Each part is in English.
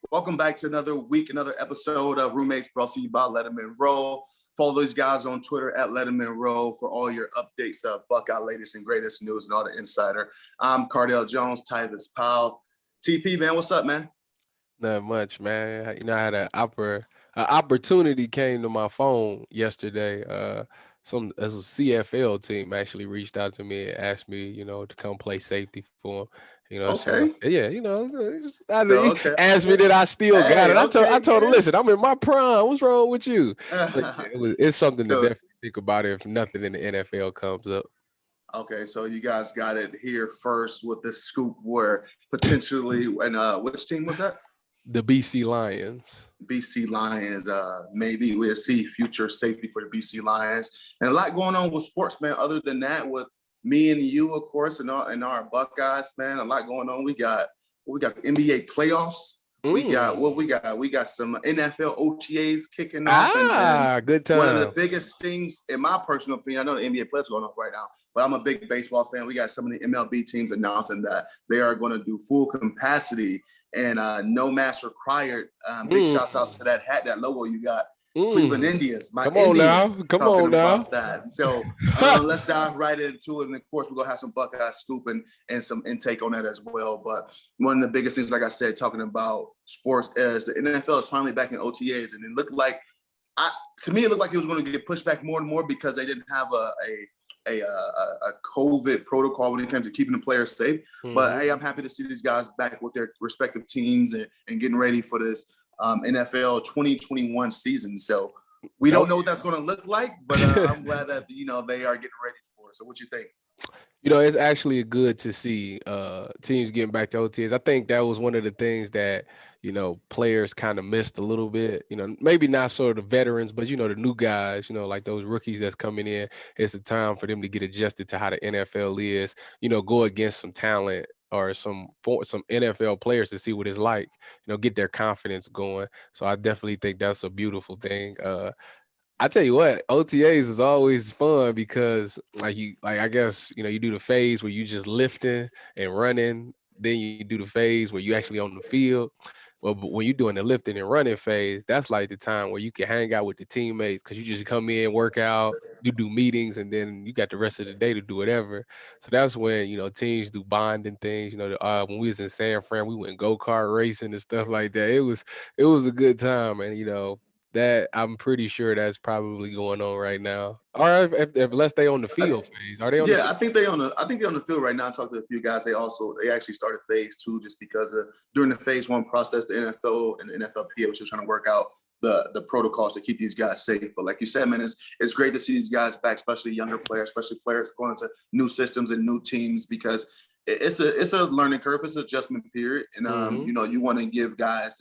Welcome back to another week, another episode of Roommates brought to you by Lettermen Roll. Follow these guys on Twitter at Lettermen Roll for all your updates of Buckeye latest and greatest news and all the insider. I'm Cardale Jones, Tyvis, Powell. TP, man, what's up, man? Not much, man. I had an opportunity came to my phone yesterday. As a CFL team actually reached out to me and asked me, to come play safety for them. So Okay. yeah, he Okay. asked me that I still got Hey, it. I okay, told him, man. listen, I'm in my prime. What's wrong with you? So yeah, it's something to So, definitely think about if nothing in the NFL comes up. okay, so you guys got it here first with this scoop where potentially, and which team was that? The BC Lions. BC Lions. Maybe we'll see future safety for the BC Lions, and a lot going on with sports, man. Other than that, with me and you, of course, and our Buckeyes, man, a lot going on. We got the NBA playoffs. We got what we got. We got some NFL OTAs kicking off, and Good time. one of the biggest things, in my personal opinion, I know the NBA playoffs going on right now, but I'm a big baseball fan. We got some of the MLB teams announcing that they are going to do full capacity and no mask required. Big shouts out to that hat, that logo you got. Cleveland Indians. Come on now. About that. So let's dive right into it. And of course, we're going to have some Buckeye scoop and some intake on that as well. But one of the biggest things, like I said, talking about sports is the NFL is finally back in OTAs. And it looked like, to me, it looked like it was going to get pushed back more and more because they didn't have a COVID protocol when it came to keeping the players safe. But hey, I'm happy to see these guys back with their respective teams and getting ready for this NFL 2021 season. So we don't know what that's going to look like, but I'm glad that they are getting ready for it. So what you think? It's actually good to see teams getting back to OTAs. I think that was one of the things that, players kind of missed a little bit. Maybe not sort of the veterans, but, the new guys, like those rookies that's coming in. It's the time for them to get adjusted to how the NFL is, go against some talent or some NFL players to see what it's like, get their confidence going. So I definitely think that's a beautiful thing. I tell you what, OTAs is always fun because I guess, you do the phase where you just lifting and running. Then you do the phase where you actually on the field. Well, but when you're doing the lifting and running phase, that's like the time where you can hang out with the teammates because you just come in, work out, you do meetings, and then you got the rest of the day to do whatever. So that's when, teams do bonding things. When we was in San Fran, we went go-kart racing and stuff like that. It was a good time. And, that I'm pretty sure that's probably going on right now. Or if unless they on the field phase, are they on? I think they're on the field right now. I talked to a few guys. They actually started phase 2 just because during the phase 1 process, the NFL and the NFLPA was just trying to work out the protocols to keep these guys safe. But like you said, man, it's great to see these guys back, especially younger players, especially players going into new systems and new teams because it's a learning curve. It's an adjustment period, and you want to give guys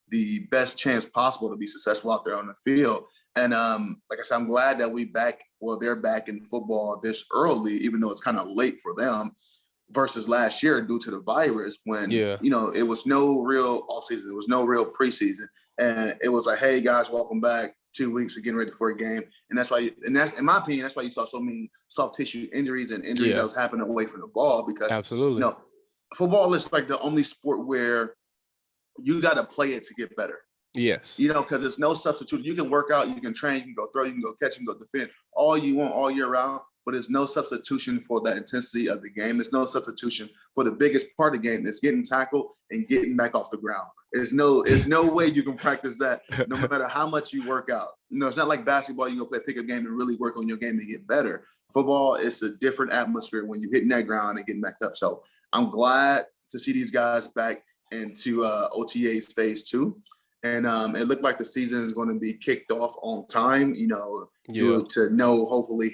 the best chance possible to be successful out there on the field. And like I said, I'm glad that they're back in football this early, even though it's kind of late for them versus last year due to the virus when, it was no real offseason. There was no real preseason. And it was like, hey, guys, welcome back. 2 weeks, we're getting ready for a game. And that's in my opinion, that's why you saw so many soft tissue injuries and injuries that was happening away from the ball because, absolutely, football is like the only sport where you got to play it to get better. Yes. Because there's no substitute. You can work out, you can train, you can go throw, you can go catch, you can go defend all you want all year round, but there's no substitution for that intensity of the game. There's no substitution for the biggest part of the game. That's getting tackled and getting back off the ground. There's no way you can practice that no matter how much you work out. It's not like basketball. You go play a pickup game and really work on your game and get better. Football is a different atmosphere when you're hitting that ground and getting back up. So I'm glad to see these guys back into OTA's phase 2. And it looked like the season is going to be kicked off on time, due to no, hopefully,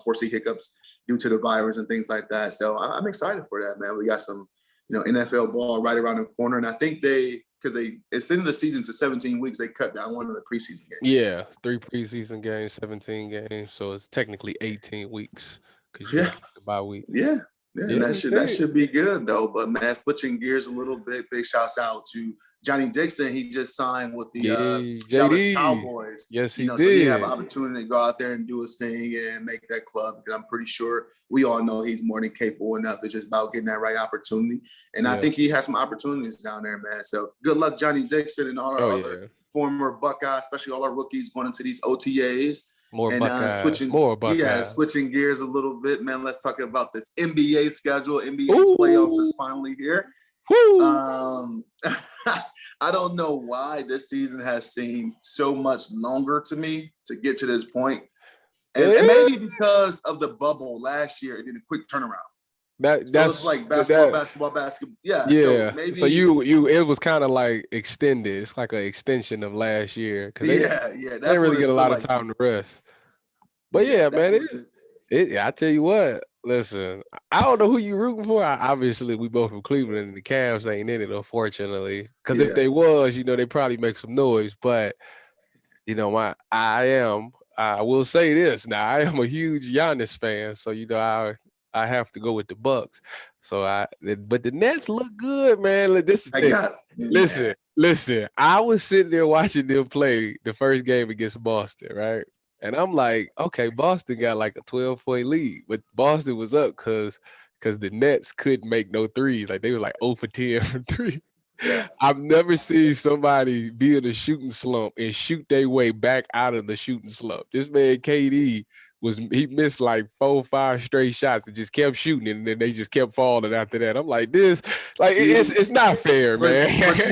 foresee hiccups due to the virus and things like that. So I'm excited for that, man. We got some, NFL ball right around the corner. And I think because they extended the season to 17 weeks, they cut down one of the preseason games. Yeah, 3 preseason games, 17 games. So it's technically 18 weeks because you got the bye week. Yeah. Yeah, and that should be good though. But man, switching gears a little bit, big shouts out to Johnny Dixon, he just signed with the Dallas JD. Cowboys. Yes, he did. So he have an opportunity to go out there and do his thing and make that club. Because I'm pretty sure we all know he's more than capable enough. It's just about getting that right opportunity. And I think he has some opportunities down there, man. So good luck, Johnny Dixon, and all our other former Buckeyes, especially all our rookies going into these OTAs. More Buckeyes. Yeah, switching gears a little bit, man. Let's talk about this NBA schedule. NBA playoffs is finally here. I don't know why this season has seemed so much longer to me to get to this point. And maybe because of the bubble last year, it did a quick turnaround. That's like basketball. Yeah. So it was kind of like extended. It's like an extension of last year. They didn't really get a lot of time to rest. But man, I tell you what, listen, I don't know who you rooting for. Obviously, we both from Cleveland, and the Cavs ain't in it, unfortunately. Because if they was, they probably make some noise. But I will say this now. I am a huge Giannis fan, so I have to go with the Bucks. But the Nets look good, man. This is the thing. Listen. I was sitting there watching them play the first game against Boston, right? And I'm like, okay, Boston got like a 12-point lead, but Boston was up because the Nets couldn't make no threes. Like they were like 0 for 10 from 3. Yeah. I've never seen somebody be in a shooting slump and shoot their way back out of the shooting slump. This man KD he missed like 4 or 5 straight shots and just kept shooting, and then they just kept falling after that. I'm like, it's not fair, man. But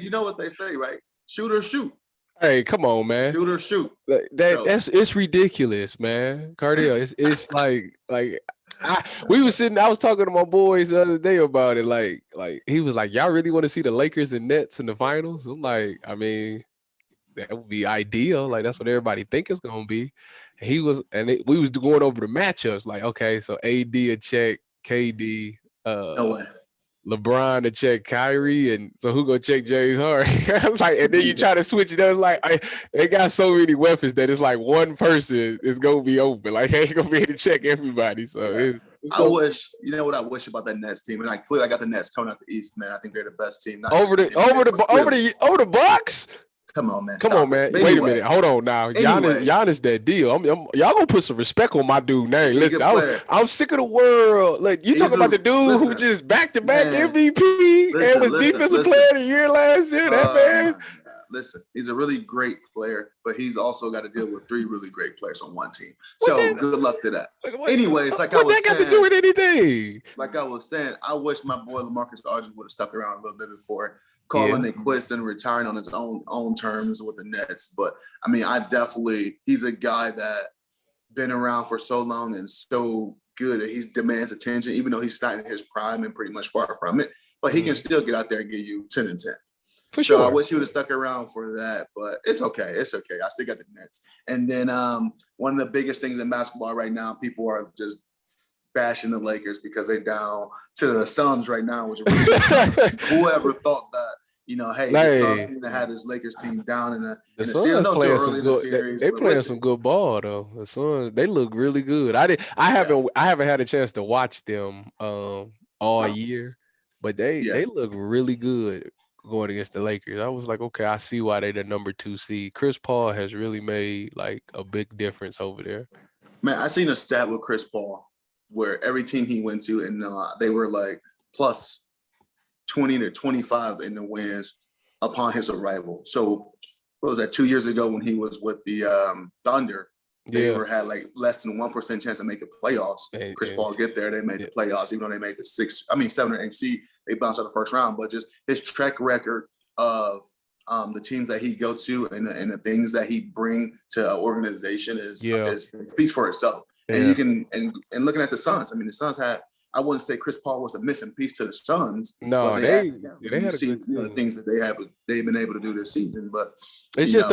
you know what they say, right? Shoot or shoot. Hey, come on, man. Shoot or shoot. It's ridiculous, man. Cardale, it's like I was talking to my boys the other day about it. Like he was like, y'all really want to see the Lakers and Nets in the finals? I'm like, I mean, that would be ideal. Like that's what everybody think it's gonna be. We was going over the matchups. Like, okay, so AD a check, KD, no way. LeBron to check Kyrie, and so who gonna check James Harden? I was like, and then you try to switch it up. Like, they got so many weapons that it's like one person is gonna be open. Like, they ain't gonna be able to check everybody. So I wish, what I wish about that Nets team, and I got the Nets coming out the East, man. I think they're the best team. Over the Bucks. Come on, man. Wait a minute. Hold on now. Giannis that deal. Y'all gonna put some respect on my dude name. Listen, I'm sick of the world. Like you talking about the dude who just back-to-back MVP and was defensive player of the year last year. That man. Listen, he's a really great player, but he's also got to deal with 3 really great players on one team. So good luck to that. Anyways, got to do with anything? Like I was saying, I wish my boy LaMarcus Aldridge would have stuck around a little bit before calling it quits and retiring on his own terms with the Nets. But I mean, he's a guy that been around for so long and so good that he demands attention, even though he's not in his prime and pretty much far from it. But he can still get out there and give you 10 and 10. For sure. So I wish he would have stuck around for that, but it's okay. I still got the Nets. And then one of the biggest things in basketball right now, people are just bashing the Lakers because they're down to the Suns right now, which whoever thought that, the Suns team that had this Lakers team down in the series. They playing some good ball though. The Suns, they look really good. I haven't had a chance to watch them all year, but they look really good going against the Lakers. I was like, okay, I see why they're the number 2 seed. Chris Paul has really made like a big difference over there. Man, I seen a stat with Chris Paul where every team he went to, and they were like plus 20 to 25 in the wins upon his arrival. So what was that, 2 years ago when he was with the Thunder? They had like less than 1% chance to make the playoffs. Chris Paul get there, they made the playoffs, even though they made the 7 or 8 seed. They bounced out the first round, but just his track record of the teams that he go to and the things that he bring to an organization is speaks for itself. Yeah. And you can and looking at the Suns, I mean, the Suns had, I wouldn't say Chris Paul was a missing piece to the Suns. No, they had the things that they've been able to do this season. But it's just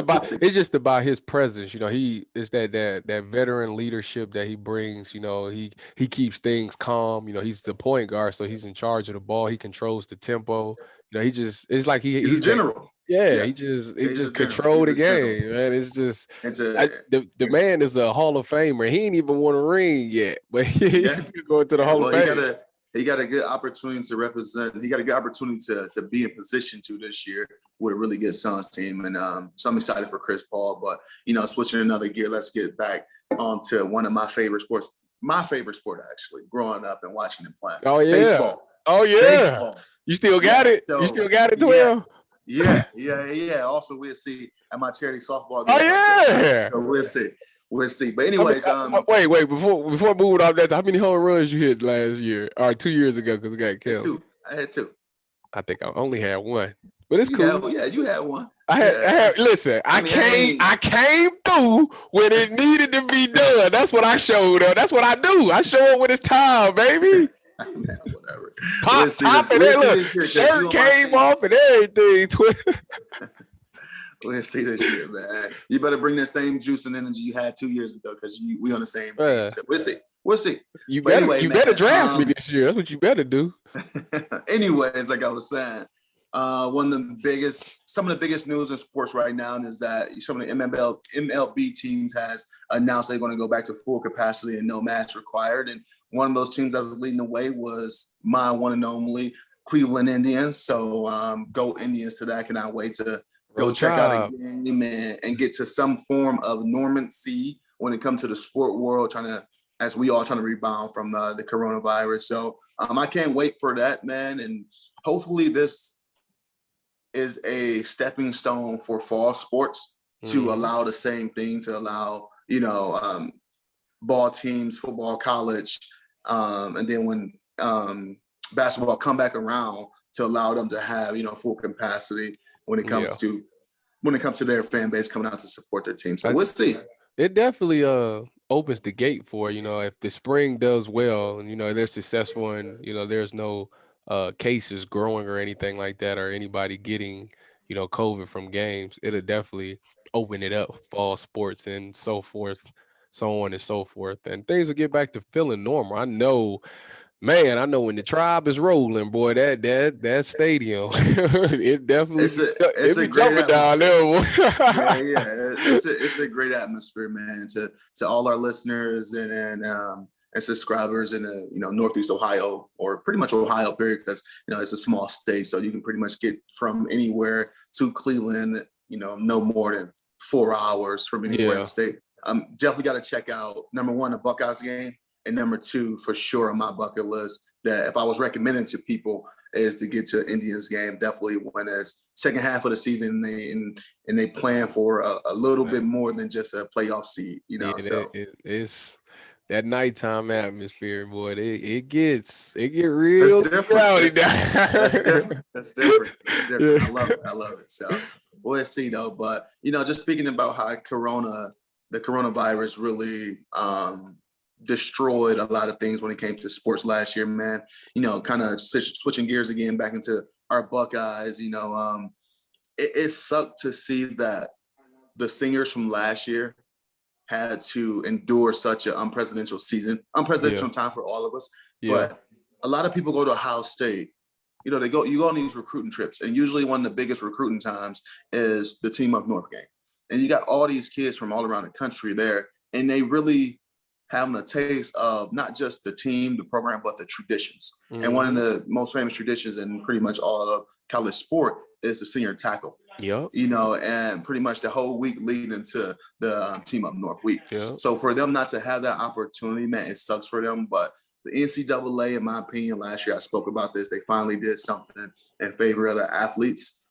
about his presence. He is that veteran leadership that he brings. He keeps things calm. He's the point guard, so he's in charge of the ball. He controls the tempo. It's like he's a general. He just controlled the game, man. It's just the man is a Hall of Famer. He ain't even won a ring yet, but he's going to the Hall of Fame. he got a good opportunity to represent. He got a good opportunity to be in position to this year with a really good Suns team. And so I'm excited for Chris Paul. But, switching another gear, let's get back onto one of my favorite sports. My favorite sport, actually, growing up and watching him play. Oh, yeah. Baseball. Oh, yeah. Baseball. You still got it? So, you still got it, 12? Yeah. Also, we'll see at my charity softball game. Oh, yeah. So we'll see. But anyways, wait. Before moving off that, how many home runs you hit last year or 2 years ago? Because I got killed. I had two. I think I only had one, but it's cool. You had one. I had. Listen, I came through when it needed to be done. That's what I showed up. That's what I do. I show up when it's time, baby. Man, whatever. Pop it. Look, shirt came off and everything. We'll see this year, man. You better bring that same juice and energy you had 2 years ago because we on the same team. So we'll see. You better draft me this year. That's what you better do. Anyways, like I was saying, some of the biggest news in sports right now is that some of the MLB teams has announced they're going to go back to full capacity and no mask required. And one of those teams that was leading the way was my one and only Cleveland Indians. So go Indians to that. I cannot wait to go check out a game and get to some form of normalcy when it comes to the sport world, as we all trying to rebound from the coronavirus. So I can't wait for that, man. And hopefully this is a stepping stone for fall sports to allow the same thing, to allow, ball teams, football, college, and then when basketball come back around to allow them to have, full capacity when it comes to their fan base coming out to support their team. So we'll see. It definitely opens the gate for, if the spring does well and, they're successful and, there's no cases growing or anything like that or anybody getting, COVID from games, it'll definitely open it up for fall sports and so forth, so on and so forth. And things will get back to feeling normal. I know when the tribe is rolling, boy, that stadium, it definitely it's a great jumping down there. It's a great atmosphere, man. To all our listeners and subscribers in Northeast Ohio or pretty much Ohio period, because it's a small state, so you can pretty much get from anywhere to Cleveland, no more than 4 hours from anywhere in the state. Definitely got to check out number one, the Buckeyes game. And number two, for sure, on my bucket list, that if I was recommending to people, is to get to Indians game. Definitely when it's second half of the season and they plan for a little bit more than just a playoff seed. So it's that nighttime atmosphere, boy. It get real rowdy down. That's different. Yeah. I love it. So we'll see though. But just speaking about how the coronavirus really destroyed a lot of things when it came to sports last year, man. Kind of switching gears again back into our Buckeyes. It sucked to see that the singers from last year had to endure such an unprecedented time for all of us. Yeah. But a lot of people go to Ohio State. You go on these recruiting trips, and usually one of the biggest recruiting times is the Team Up North game. And you got all these kids from all around the country there, and they really having a taste of not just the team, the program, but the traditions. Mm-hmm. And one of the most famous traditions in pretty much all of college sport is the senior tackle. Yep. And pretty much the whole week leading into the Team Up North week. Yep. So for them not to have that opportunity, man, it sucks for them. But the NCAA, in my opinion, last year I spoke about this, they finally did something in favor of the athletes.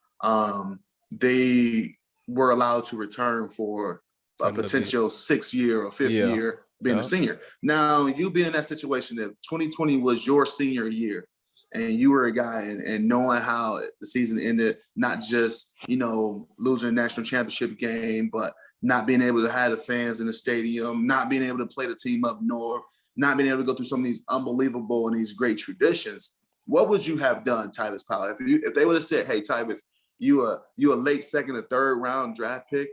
They were allowed to return for a potential 6th year or 5th year being a senior. Now, you being in that situation, if 2020 was your senior year and you were a guy and knowing how the season ended, not just, losing a national championship game, but not being able to have the fans in the stadium, not being able to play the Team Up North, not being able to go through some of these unbelievable and these great traditions, what would you have done, Tyvis Powell? If they would have said, hey, Tyvis, you a late second or third round draft pick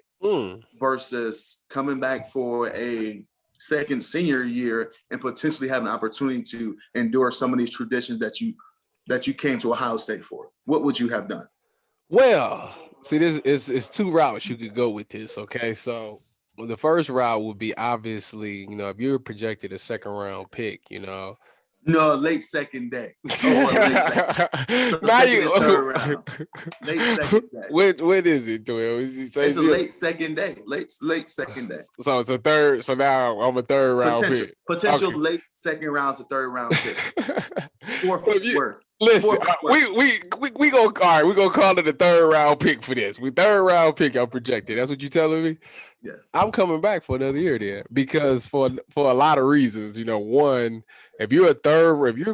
versus coming back for a second senior year and potentially have an opportunity to endure some of these traditions that you came to Ohio State for, what would you have done? Well, see, this is 2 routes you could go with this. Okay, so the first route would be obviously, if you're projected a second round pick, No, late second day. Oh, well, late second. So Now second you and third round. Late second day. when is it, 12? It's a late second day. Late second day. So third. So now I'm a third round pick. Potential Okay. late second round to third round pick. Fourth worth. Listen, we go. All right, we gonna call it a third round pick for this. We third round pick. I'm projected. That's what you telling me? Yeah. I'm coming back for another year there because for a lot of reasons. You know, one, if you're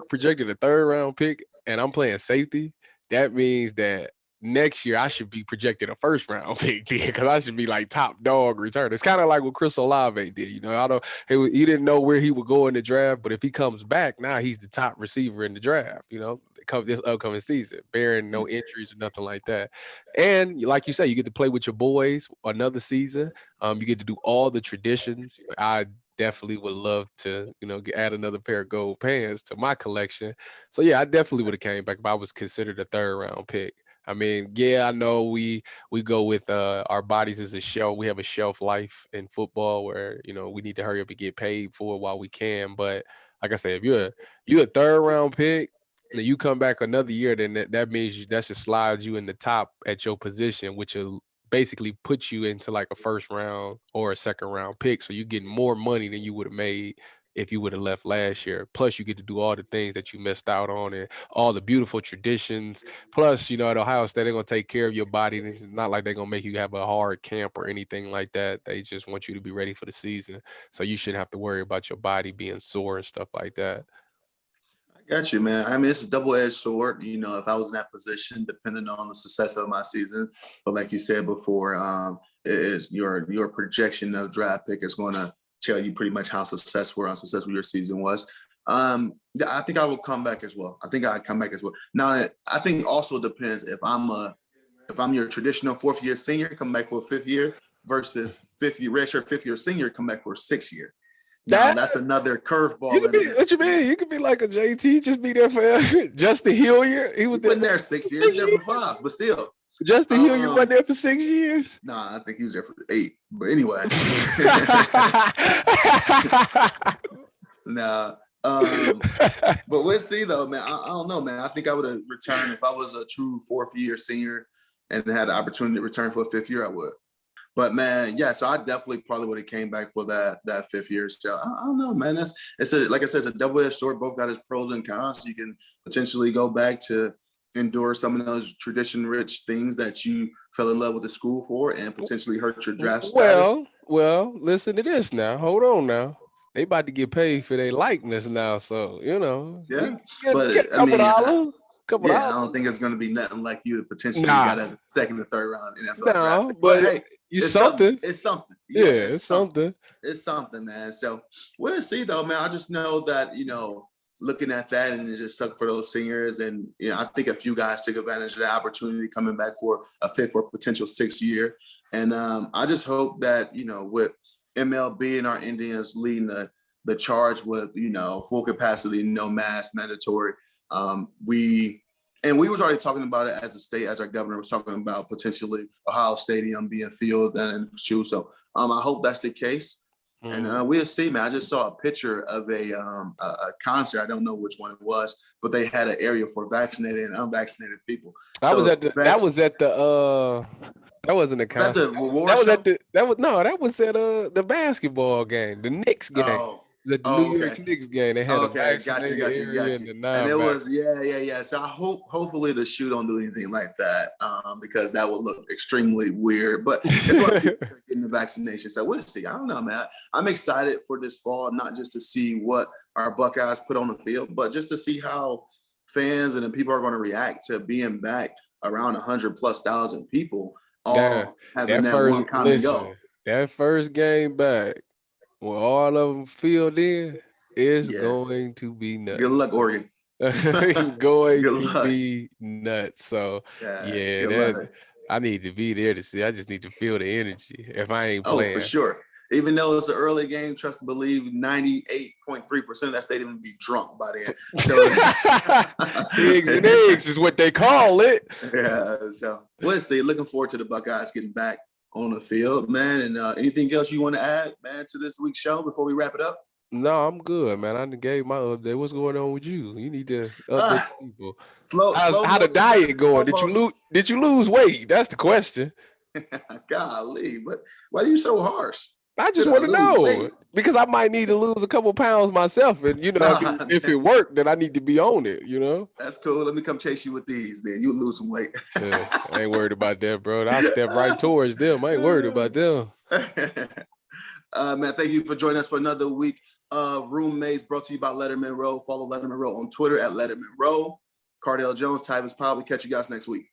projected a third round pick and I'm playing safety, that means that next year I should be projected a first round pick there because I should be like top dog return. It's kind of like what Chris Olave did. You know, he didn't know where he would go in the draft, but if he comes back, now he's the top receiver in the draft. You know, this upcoming season, bearing no injuries or nothing like that. And like you say, you get to play with your boys another season. You get to do all the traditions. I definitely would love to, add another pair of gold pants to my collection. So yeah, I definitely would have came back if I was considered a third round pick. I mean, yeah, I know we go with our bodies as a shelf. We have a shelf life in football where, we need to hurry up and get paid for it while we can. But like I said, if you're a third round pick and you come back another year, then that means that should slide you in the top at your position, which will basically put you into like a first round or a second round pick. So you're getting more money than you would have made if you would have left last year. Plus, you get to do all the things that you missed out on and all the beautiful traditions. Plus, at Ohio State, they're going to take care of your body. It's not like they're going to make you have a hard camp or anything like that. They just want you to be ready for the season. So you shouldn't have to worry about your body being sore and stuff like that. I got you, man. I mean, it's a double-edged sword. If I was in that position, depending on the success of my season. But like you said before, your projection of draft pick is going to tell you pretty much how successful or unsuccessful your season was. I think I will come back as well. Now, I think also depends if I'm your traditional fourth-year senior, come back for a fifth year versus redshirt fifth-year senior, come back for a sixth year. Now, that's another curveball. What you mean? You could be like a JT, just be there forever. Justin Hilliard, he was there 6 years, there for 5, but still. Justin Hilliard wasn't there for 6 years? Nah, I think he was there for 8. But anyway. Nah. But we'll see, though, man. I don't know, man. I think I would have returned if I was a true fourth-year senior and had the opportunity to return for a fifth year, I would. But man, yeah, so I definitely probably would have came back for that fifth year. So I don't know, man. Like I said, it's a double-edged sword. Both got its pros and cons. You can potentially go back to endure some of those tradition-rich things that you fell in love with the school for, and potentially hurt your draft status. Well, listen to this now. Hold on now. They about to get paid for their likeness now, so Yeah, get a couple dollars. I don't think it's going to be nothing like you to potentially got as a second or third round NFL draft. But hey. It's something. It's something. Yeah, it's something. It's something, man. So we'll see, though, man. I just know that, looking at that, and it just sucked for those seniors. And, I think a few guys took advantage of the opportunity coming back for a fifth or potential sixth year. And I just hope that, with MLB and our Indians leading the charge with, full capacity, no mask, mandatory, we was already talking about it as a state, as our governor was talking about potentially Ohio Stadium being filled and shoes. So I hope that's the case. Mm-hmm. And we'll see, man. I just saw a picture of a concert. I don't know which one it was, but they had an area for vaccinated and unvaccinated people. That wasn't a concert. That was at the basketball game, the Knicks game. Oh. The New York Knicks game, they had got you. And it was, yeah. So I hopefully the shoe don't do anything like that, because that would look extremely weird. But it's what people are getting the vaccination. So we'll see. I don't know, man. I'm excited for this fall, not just to see what our Buckeyes put on the field, but just to see how fans and the people are going to react to being back around 100,000+ people all having that one common goal. That first game back, when all of them filled in, it's going to be nuts. Good luck, Oregon. It's going to be nuts. So, I need to be there to see. I just need to feel the energy if I ain't playing. Oh, for sure. Even though it's an early game, trust and believe 98.3% of that stadium will be drunk by then. So, eggs and eggs is what they call it. Yeah, so we'll see. Looking forward to the Buckeyes getting back on the field, man. And anything else you want to add, man, to this week's show before we wrap it up? No, I'm good, man. I done gave my update. What's going on with you? You need to update Ah, people. slow How the moving better diet than going? slow motion. Did you lose weight? That's the question. Golly, but why are you so harsh? I just Did I want to lose know weight? because I might need to lose a couple pounds myself, and Nah, if it worked, then I need to be on it. that's cool. Let me come chase you with these. Then you lose some weight. I ain't worried about that, bro. I'll step right towards them. I ain't worried about them. Man, thank you for joining us for another week of Roommates brought to you by Lettermen Row. Follow Lettermen Row on Twitter at Lettermen Row. Cardale Jones, Tyvis, Powell. We catch you guys next week.